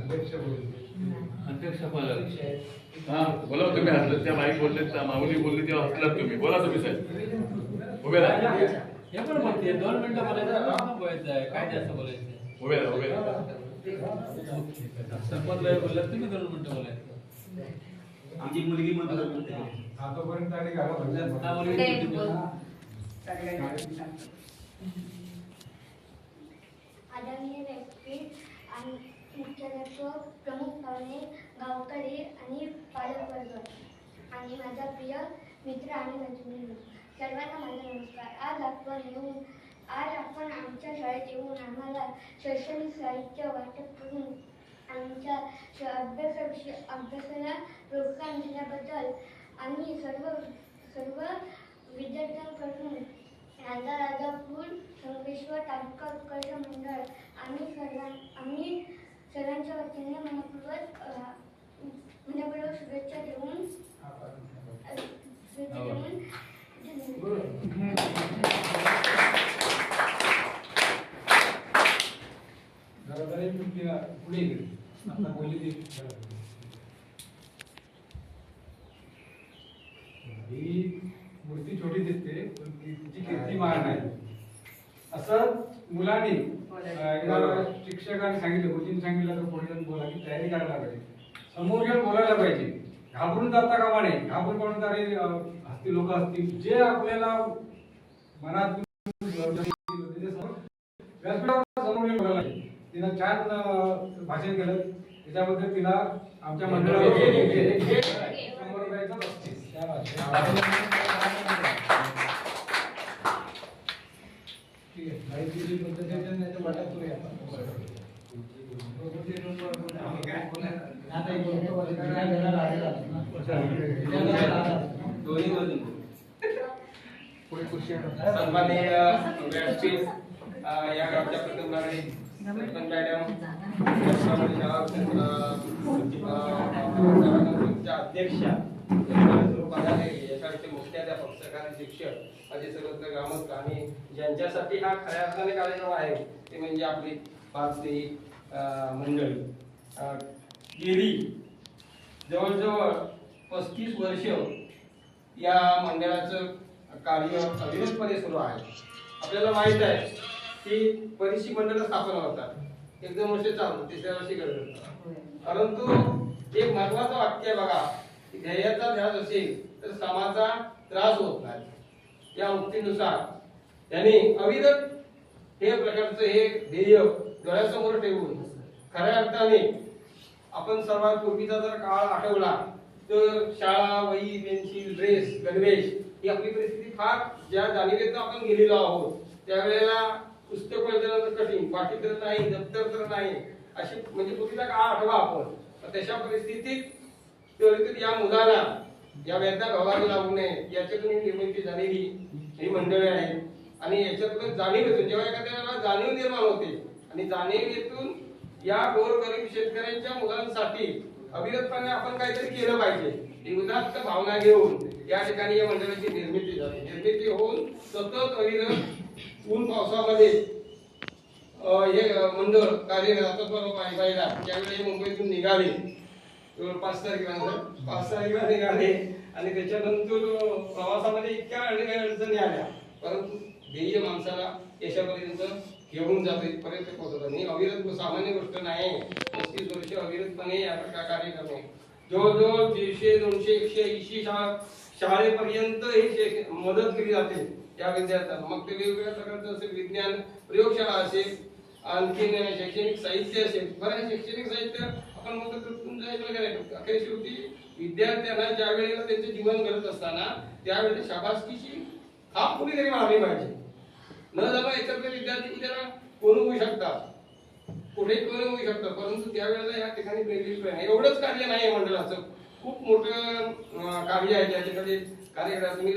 अध्यक्ष हा बोला तुम्ही हसलात त्या बाई बोलले त्या माऊली बोलली तेव्हा हसलात तुम्ही बोला तुम्ही साहेब उभे राहा हे पण बोलते 2 मिनिटं बोलायचं आहे काय जास्त बोलायचं उभे राहा उभे राहा संपत लय बोललात तुम्ही 2 मिनिटं बोलायचं आमची मुलगी म्हणतो आतापर्यंत आणि घाला म्हणजे आदरणीय व्यक्ती आणि मुख्याध्यापक प्रमुख पाहुणे गावकरी आणि पालकवर्ग आणि माझा प्रिय मित्र आणि मैत्रिणी सर्वांना माझा नमस्कार. आज आपण आमच्या शाळेत येऊन आम्हाला शैक्षणिक साहित्य वाटप करून आमच्या अभ्यासाला प्रोत्साहन दिल्याबद्दल आम्ही सर्व विद्यार्थ्यांकडून राजापूर संगमेश्वर तालुका उत्कर्ष मंडळ आम्ही सर्वांच्या वतीने मनपूर्वक शुभेच्छा देऊन पुढे आता बोलली ही मूर्ती छोटी दिसते पण तिची कीर्ती महान आहे असं मुलांनी शिक्षकांनी सांगितलं कोचिंग सांगितलं तर पुढे जाऊन बोला की तयारी करायला पाहिजे समोर घेऊन बोलायला पाहिजे घाबरून जाता कामा नये घाबरून पडून तरी हसती लोक असतील जे आपल्याला मनात समोर घेऊन बोलायला पाहिजे तिनं छान भाषण केलं त्याच्याबद्दल तिला आमच्या मंडळावर ₹100 बक्षीस ठीक आहे माहिती पद्धतीने वाटप करूया सन्माननीय व्यासपीठ या गावच्या प्रथम नागरिक मॅडम अध्यक्षा या शाळेचे मुख्याध्यापक सरकारी शिक्षक माझे सर्वत्र ग्रामस्थ आणि ज्यांच्यासाठी हा खऱ्या अर्थाने कार्यक्रम आहे ते म्हणजे आपली भारतीय मंडळी गेली जवळजवळ 35 वर्ष या मंडळाचं कार्य अविरतपणे सुरू आहे. आपल्याला माहित आहे की बरीचशी मंडळ स्थापन होतात 1-2 वर्ष चालतात 3ऱ्या वर्षी करतात परंतु एक महत्वाचं वाक्य आहे बघा ध्येयाचा ध्यास असेल तर समाजाचा त्रास होत नाही. या उक्तीनुसार त्यांनी अविरत हे प्रकारचं हे ध्येय डोळ्यासमोर ठेवून खऱ्या अर्थाने आपण सर्वात पूर्वीचा जर काळ आठवला तर शाळा वही पेन्सिल ड्रेस गणवेश ही आपली परिस्थिती फार ज्या जाणीवेतून आपण गेलेलो आहोत त्यावेळेला पुस्तक मिळणं कठीण पाठी तर नाही दप्तर तर नाही अशी म्हणजे पूर्वीचा काळ आठवा आपण तशा परिस्थितीत या मुलांना या वेदना भावाला लागू नये याच्यातून निर्मिती झालेली ही मंडळी आहेत आणि याच्यातून जाणीव येते जेव्हा एखाद्याला जाणीव निर्माण होते आणि जाणीवेतून या गोरगरीब शेतकऱ्यांच्या मुलांसाठी अविरतपणे आपण काहीतरी केलं पाहिजे ही उदात्त भावना घेऊन या ठिकाणी या मंडळाची निर्मिती झाली. निर्मिती होऊन सतत अविरत ऊन पावसामध्ये हे मंडळ कार्यरत पाहिला त्यावेळी मुंबईतून निघाले 5 तारखेला निघाले आणि त्याच्यानंतर प्रवासामध्ये इतक्या अडचणी आल्या परंतु ध्येय माणसाला यशापर्यंत घेऊन जाते पर्यंत पोहोचत आणि अविरत सामान्य गोष्ट नाही. 35 वर्ष अविरतपणे या कार्य करणे जवळजवळ 150-200-180 शाळेपर्यंत ही मदत केली जाते या विद्यार्थ्यांना. मग ते वेगवेगळ्या प्रकारचं असेल विज्ञान प्रयोगशाळा असेल आणखीन शैक्षणिक साहित्य असेल बऱ्याच शैक्षणिक साहित्य आपण मदत करून जायचं अखेर शेवटी विद्यार्थ्यांना ज्या वेळेला त्यांचं जीवन घडत असताना त्यावेळेला शाबासकीची खाप कुणीतरी मारली पाहिजे. न झाला याच्यातले विद्यार्थी त्याला कोण होऊ शकतात कुठे कोण होऊ शकतात परंतु त्यावेळेला या ठिकाणी प्रेरित एवढंच कार्य नाही मंडळाचं खूप मोठं कार्य आहे ज्या ठिकाणी कार्यक्रम तुम्ही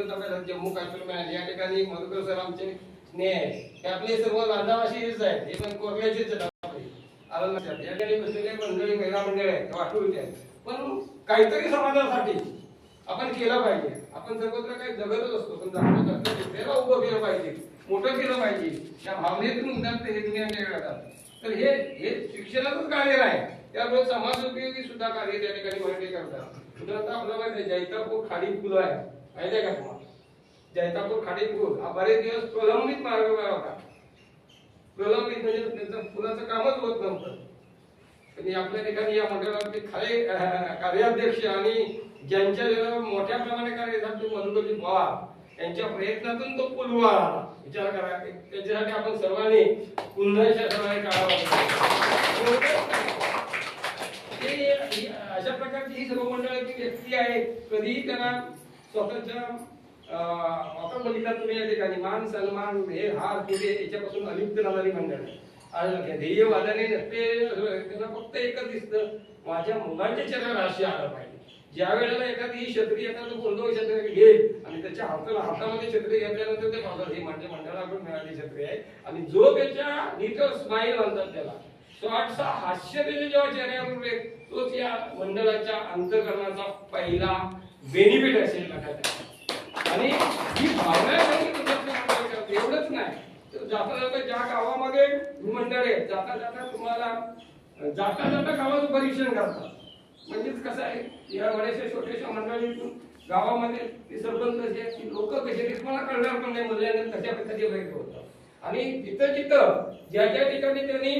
जम्मू काश्मीर या ठिकाणी मधुकर सर आमचे स्नेह आहे हे आपले सर्व बांधावाशीच आहेत हे पण कोरल्याचेच आलं लक्षात या ठिकाणी बसलेले मंडळी महिला मंडळ आहेत वाटूचे आहेत पण काहीतरी समाजासाठी आपण केलं पाहिजे. आपण सर्वत्र काही जगतच असतो पण त्याला उभं केलं पाहिजे मोठं केलं पाहिजे या भावनेतून उदात्त हे तुम्ही आमच्याकडे तर हे शिक्षणाचंच कार्य नाही, त्यामुळे समाज उपयोगी सुद्धा कार्य त्या ठिकाणी मराठी करतात. उदाहरणार्थ आपल्याला माहिती आहे जैतापूर खाडी पूल आहे, माहिती आहे का तुम्हाला? जैतापूर खाडी पूल हा बरेच दिवस प्रलंबित मार्गावर होता. प्रलंबित म्हणजे त्याचं पुलाचं कामच होत नव्हतं. आणि आपल्या ठिकाणी या मंडळाचे खरे कार्याध्यक्ष आणि ज्यांच्या मोठ्या प्रमाणे कार्य झाले मधुकरजी पवार यांच्या प्रयत्नातून तो पूल उभा राहिला. विचार करा, त्याच्यासाठी आपण सर्वांनी पुन्हा सर्वांनी अशा प्रकारची ही सर्व मंडळाची व्यक्ती आहे. कधीही त्यांना स्वतःच्या आपण बघितला तुम्ही या ठिकाणी मान सन्मान हे हार तुझे याच्यापासून अलिप्त राहणारी मंडळ आहे. ध्येय वादाने नसते, त्यांना फक्त एकच दिसतं, माझ्या मुलांच्या चेहऱ्यावर हास्य आलं पाहिजे. ज्या वेळेला एखादी छत्री एखादं कोणतं छत्री घेईल आणि त्याच्या हातामध्ये छत्री घेतल्यानंतर ते म्हणतात ही माझ्या मंडळाकडून मिळाली छत्री आहे, आणि जो त्याच्या लिटल स्माईल म्हणतात त्याला शॉर्टचा हास्य त्याच्या जेव्हा चेहऱ्यावर उठेल तोच या मंडळाच्या अंतकरणाचा पहिला बेनिफिट असेल लक्षात. आणि ही भावना एवढंच नाही, जाता जाता ज्या गावामध्ये मंडळ आहे जाता जाता तुम्हाला जाता जाता गावाचं परीक्षण करतात. म्हणजेच कसं आहे, या बऱ्याचशा छोट्याशा मंडळीतून गावामध्ये सरपंच कसे की लोक कसे तुम्हाला कळणार पण नाही मूल्यांकन कशा पद्धतीने वैध होतं. आणि जिथं जिथं ज्या ज्या ठिकाणी त्यांनी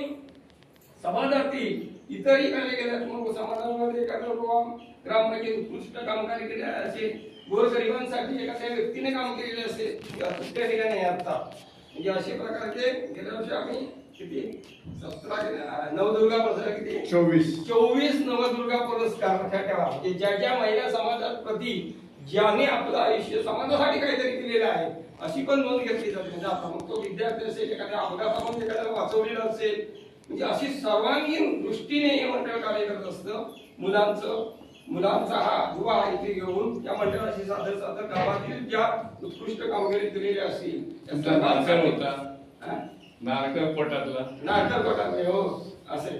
समाजार्थी इतरही कार्य केले, मग समाजामध्ये एखादा ग्रामपंचायत उत्कृष्ट कामकार्य केले असेल, गोरगरिबांसाठी एखाद्या व्यक्तीने काम केलेले असेल त्या ठिकाणी येतात. म्हणजे अशा प्रकारचे गेल्या वर्षी आम्ही किती 17 नवदुर्गा पुरस्कार किती 24 नवदुर्गा पुरस्कार लक्षात ठेवा. म्हणजे ज्या ज्या महिला समाजात प्रति ज्याने आपलं आयुष्य समाजासाठी काहीतरी केलेलं आहे अशी पण नोंद घेतली जाते. म्हणजे आता मग तो विद्यार्थी असेल, एखाद्या अपघातामध्ये एखाद्याला वाचवलेलं असेल, म्हणजे अशी सर्वांगीण दृष्टीने हे मंडळ कार्य करत असतं. मुलांचा हा दुवा इथे घेऊन या मंडळाशी सादर गावातील ज्या उत्कृष्ट कामगिरी केलेली असतील नारकरकोटातला हो असे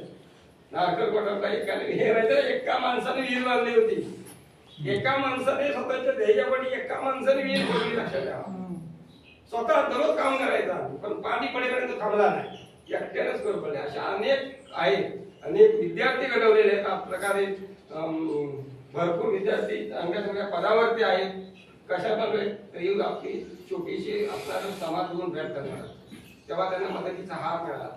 नारकरकोटातला एका माणसाने विहीर बांधली होती. एका माणसाने स्वतःच्या ध्येयापणी एका माणसाने विहीर खोदली. लक्षात ठेवा, स्वतः दररोज काम करायचा पण पाणी पडेपर्यंत थांबला नाही, एकट्यानेच करू पडले. अशा अनेक आहेत, अनेक विद्यार्थी घडवलेले आहेत. आप प्रकारे भरपूर विद्यार्थी चांगल्या चांगल्या पदावरती आहेत. कशा प्रकारे आपली छोटीशी आपल्याला समाज गुण भेट करणार तेव्हा त्यांना मदतीचा हात मिळाला.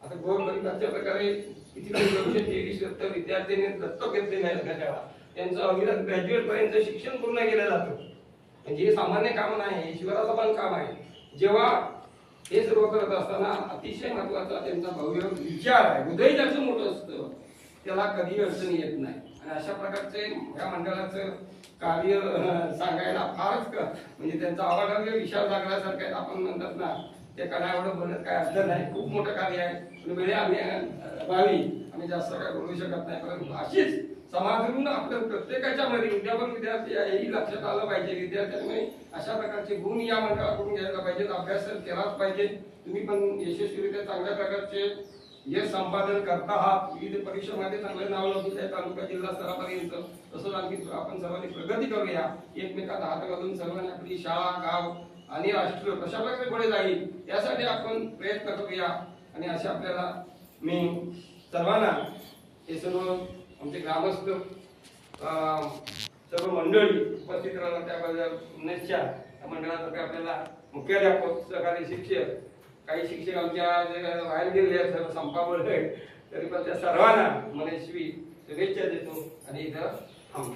आता गोरगरिबाच्या प्रकारे किती 223 विद्यार्थ्यांनी दत्तक घेतलेले आहेत. त्यांचं अविरत ग्रॅज्युएट पर्यंत शिक्षण पूर्ण केलं जातं. म्हणजे हे सामान्य काम नाही, ईश्वराचं पण काम आहे. जेव्हा हे सर्व करत असताना अतिशय महत्वाचा त्यांचा भव्य विचार आहे. हृदय ज्याचं मोठं असतं त्याला कधी अडचणी येत नाही. आणि अशा प्रकारचे या मंडळाचं कार्य सांगायला फारच म्हणजे त्यांचा आवाडावर विशाल लागल्यासारखं आहे. आपण म्हणतात ना ते कणा एवढं बोलत काय अर्थ नाही, खूप मोठं कार्य आहे. वेळे आम्ही जास्त काय बोलू शकत नाही, परंतु अशीच समाजातून आपल्या प्रत्येकाच्या मध्ये विद्यापन विद्यार्थी हेही लक्षात आलं पाहिजे. विद्यार्थ्यांनी अशा प्रकारचे गुण या मंडळाकडून घ्यायला पाहिजेत, अभ्यास केलाच पाहिजे. तुम्ही पण यशस्वीरित्या चांगल्या प्रकारचे हे संपादन करता आहात. विविध परीक्षेमध्ये चांगले नाव लागून आहे तालुका जिल्हा स्तरापर्यंत. तसंच आणखी आपण सर्वांनी प्रगती करूया, एकमेकांना हात घालून सर्वांनी आपली शाळा गाव आणि राष्ट्र कशा प्रकारे पुढे जाईल यासाठी आपण प्रयत्न करूया. आणि अशा आपल्याला मी सर्वांना हे सर्व आमचे ग्रामस्थ सर्व मंडळी उपस्थित राहणार त्याबद्दल पुण्याच्या मंडळातर्फे आपल्याला मुख्याध्यापक सहकारी शिक्षक काही शिक्षक आमच्या बाहेर गेलेले आहेत सर्व संपामुळे, तरी पण त्या सर्वांना मनस्वी शुभेच्छा देतो आणि इथं थांबतो.